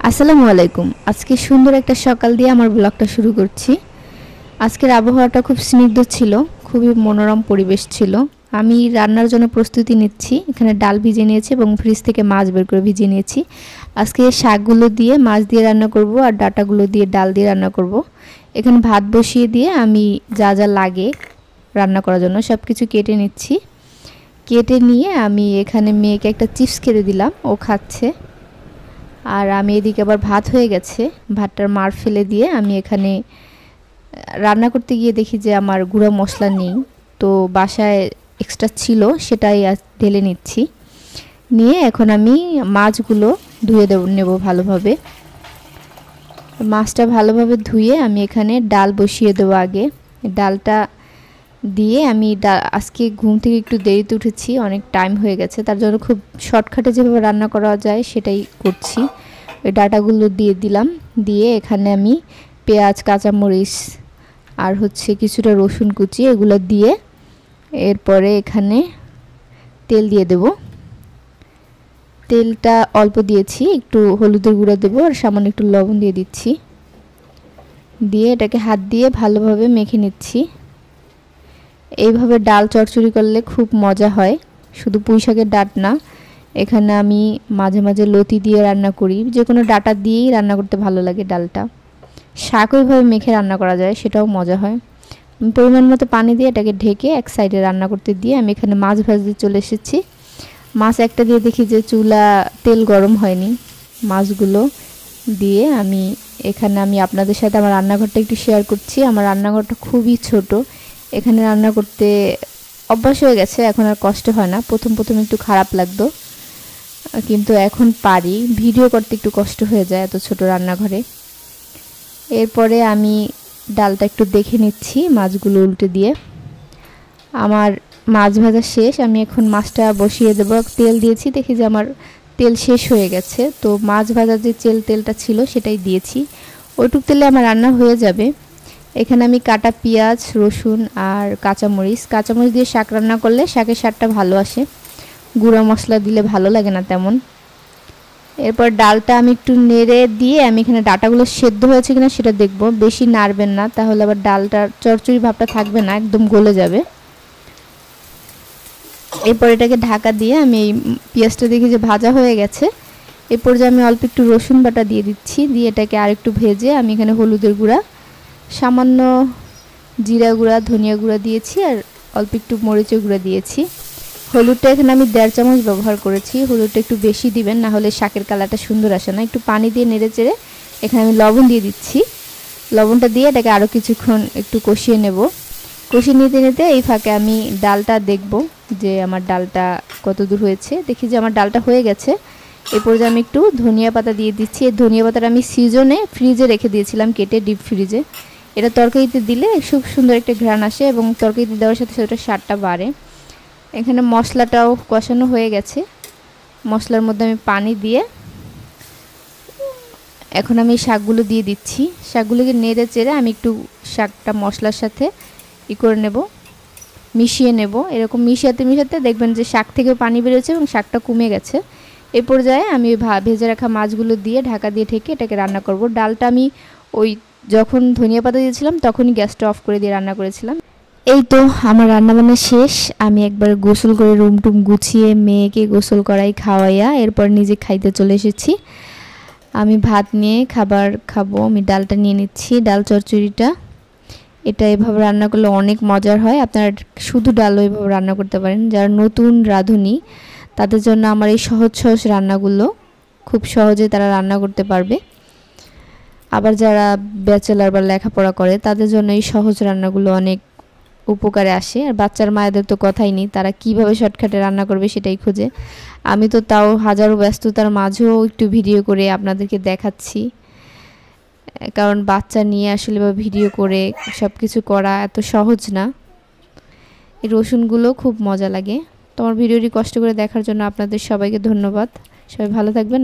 আসসালামু আলাইকুম। আজকে সুন্দর একটা সকাল দিয়ে আমার ব্লগটা শুরু করছি। আজকের আবহাওয়াটা খুব স্নিগ্ধ ছিল, খুবই মনোরম পরিবেশ ছিল। আমি রান্নার জন্য প্রস্তুতি নিচ্ছি। এখানে ডাল ভিজিয়ে নিয়েছি এবং ফ্রিজ থেকে মাছ বের করে ভিজিয়ে নিয়েছি। আজকে শাকগুলো দিয়ে মাছ দিয়ে রান্না করব আর ডাঁটাগুলো দিয়ে ডাল দিয়ে রান্না করব। এখানে ভাত বসিয়ে দিয়ে আমি যা যা লাগে রান্না করার জন্য সব কিছু কেটে নিচ্ছি। কেটে নিয়ে আমি এখানে মেয়েকে একটা চিপস কেটে দিলাম, ও খাচ্ছে। আর আমি এদিকে আবার ভাত হয়ে গেছে, ভাতটার মার ফেলে দিয়ে আমি এখানে রান্না করতে গিয়ে দেখি যে আমার গুঁড়া মশলা নেই, তো বাসায় এক্সট্রা ছিল সেটাই ঢেলে নিচ্ছি। নিয়ে এখন আমি মাছগুলো ধুয়ে নেব ভালোভাবে। মাছটা ভালোভাবে ধুয়ে আমি এখানে ডাল বসিয়ে দেবো। আগে ডালটা দিয়ে আমি আজকে ঘুম থেকে একটু দেরিতে উঠেছি, অনেক টাইম হয়ে গেছে, তার জন্য খুব শর্টকাটে যেভাবে রান্না করা যায় সেটাই করছি। ওই ডাটাগুলো দিয়ে দিলাম, দিয়ে এখানে আমি পেঁয়াজ, কাঁচামরিচ আর কিছুটা রসুন কুচি এগুলো দিয়ে এরপরে এখানে তেল দিয়ে দেব। তেলটা অল্প দিয়েছি, একটু হলুদের গুঁড়া দেবো আর সামান্য একটু লবণ দিয়ে দিচ্ছি। দিয়ে এটাকে হাত দিয়ে ভালোভাবে মেখে নিচ্ছি। এইভাবে ডাল চচ্চড়ি করলে খুব মজা হয়, শুধু পুঁই শাকের ডাঁট না, এখানে আমি মাঝে মাঝে লতি দিয়ে রান্না করি, যে কোনো ডাঁটা দিয়েই রান্না করতে ভালো লাগে। ডালটা শাক ওইভাবে মেখে রান্না করা যায়, সেটাও মজা হয়। আমি পরিমাণ মতো পানি দিয়ে এটাকে ঢেকে এক সাইডে রান্না করতে দিয়ে আমি এখানে মাছ ভাজতে চলে এসেছি। মাছ একটা দিয়ে দেখি যে চুলা তেল গরম হয়নি। মাছগুলো দিয়ে আমি আপনাদের সাথে আমার রান্নাঘরটা একটু শেয়ার করছি। আমার রান্নাঘরটা খুবই ছোট, এখানে রান্না করতে অভ্যাস হয়ে গেছে, এখন আর কষ্ট হয় না। প্রথম একটু খারাপ লাগতো, কিন্তু এখন পারি। ভিডিও করতে একটু কষ্ট হয়ে যায় এত ছোট রান্নাঘরে। এরপরে আমি ডালটা একটু দেখে নিচ্ছি মাছগুলো উল্টে দিয়ে। আমার মাছ ভাজা শেষ, আমি এখন মাছটা বসিয়ে দেবো। তেল দিয়েছি, দেখি যে আমার তেল শেষ হয়ে গেছে, তো মাছ ভাজার যে তেলটা ছিল সেটাই দিয়েছি। ওইটুক তেলে আমার রান্না হয়ে যাবে। এখানে আমি কাটা পেঁয়াজ, রসুন আর কাঁচামরিচ দিয়ে শাক রান্না করলে শাকের স্বাদটা ভালো আসে, গুঁড়া মশলা দিলে ভালো লাগে না তেমন। এরপর ডালটা আমি একটু নেড়ে দিয়ে আমি এখানে ডাঁটাগুলো সেদ্ধ হয়েছে কিনা সেটা দেখব। বেশি নাড়বেন না, তাহলে আবার ডালটার চচ্চড়ি ভাবটা থাকবে না, একদম গলে যাবে। এরপর এটাকে ঢাকা দিয়ে আমি এই পেঁয়াজটা দেখি যে ভাজা হয়ে গেছে। এরপর যে আমি অল্প একটু রসুন বাটা দিয়ে দিচ্ছি, দিয়ে এটাকে আরেকটু ভেজে আমি এখানে হলুদের গুঁড়া, সামান্য জিরা গুঁড়া, ধনিয়া গুঁড়া দিয়েছি আর অল্প একটু মরিচের গুঁড়া দিয়েছি। হলুদটা এখানে আমি 1.5 চামচ ব্যবহার করেছি। হলুদটা একটু বেশি দিবেন, না হলে শাকের কালারটা সুন্দর আসে না। একটু পানি দিয়ে নেড়ে চেড়ে এখানে আমি লবণ দিয়ে দিচ্ছি। লবণটা দিয়ে এটাকে আরও কিছুক্ষণ একটু কষিয়ে নেব। কষিয়ে নিতে এই ফাঁকে আমি ডালটা দেখব যে আমার ডালটা কত দূর হয়েছে। দেখি যে আমার ডালটা হয়ে গেছে। এরপর যে আমি একটু ধনিয়া পাতা দিয়ে দিচ্ছি। এই ধনিয়া পাতাটা আমি সিজনে ফ্রিজে রেখে দিয়েছিলাম, কেটে ডিপ ফ্রিজে। এটা তরকারিতে দিলে খুব সুন্দর একটা ঘ্রাণ আসে এবং তরকারিতে দেওয়ার সাথে সাথে স্বাদটা বাড়ে। এখানে মশলাটাও কষানো হয়ে গেছে। মশলার মধ্যে আমি পানি দিয়ে এখন আমি শাকগুলো দিয়ে দিচ্ছি। শাকগুলোকে নেড়ে চেড়ে আমি একটু শাকটা মশলার সাথে করে নেব, মিশিয়ে নেব। এরকম মিশাতে দেখবেন যে শাক থেকেও পানি বেরোচ্ছে এবং শাকটা কমে গেছে। এই পর্যায়ে আমি ভেজে রাখা মাছগুলো দিয়ে ঢাকা দিয়ে ঢেকে এটাকে রান্না করব। ডালটা আমি যখন ধনিয়া পাতা দিয়েছিলাম তখনই গ্যাসটা অফ করে দিয়ে রান্না করেছিলাম। এই তো আমার রান্নাবান্না শেষ। আমি একবার গোসল করে রুম টুম গুছিয়ে মেয়েকে গোসল করাই, খাওয়াইয়া এরপর নিজে খাইতে চলে এসেছি। আমি ভাত নিয়ে খাবার খাবো। আমি ডালটা নিয়ে নিচ্ছি, ডাল চচ্চড়িটা। এটা এভাবে রান্না করলে অনেক মজার হয়। আপনারা শুধু ডালও এভাবে রান্না করতে পারেন। যারা নতুন রাঁধুনি তাদের জন্য আমার এই সহজ রান্নাগুলো খুব সহজে তারা রান্না করতে পারবে। আবার যারা ব্যাচেলার বা লেখাপড়া করে তাদের জন্য এই সহজ রান্নাগুলো অনেক উপকারে আসে। আর বাচ্চার মায়েদের তো কথাই নেই, তারা কিভাবে শর্টকাটে রান্না করবে সেটাই খোঁজে। আমি তো তাও হাজারো ব্যস্ততার মাঝেও একটু ভিডিও করে আপনাদেরকে দেখাচ্ছি, কারণ বাচ্চা নিয়ে আসলে বা ভিডিও করে সব কিছু করা এত সহজ না। এই রসুনগুলো খুব মজা লাগে। তোমার ভিডিওটি কষ্ট করে দেখার জন্য আপনাদের সবাইকে ধন্যবাদ। সবাই ভালো থাকবেন।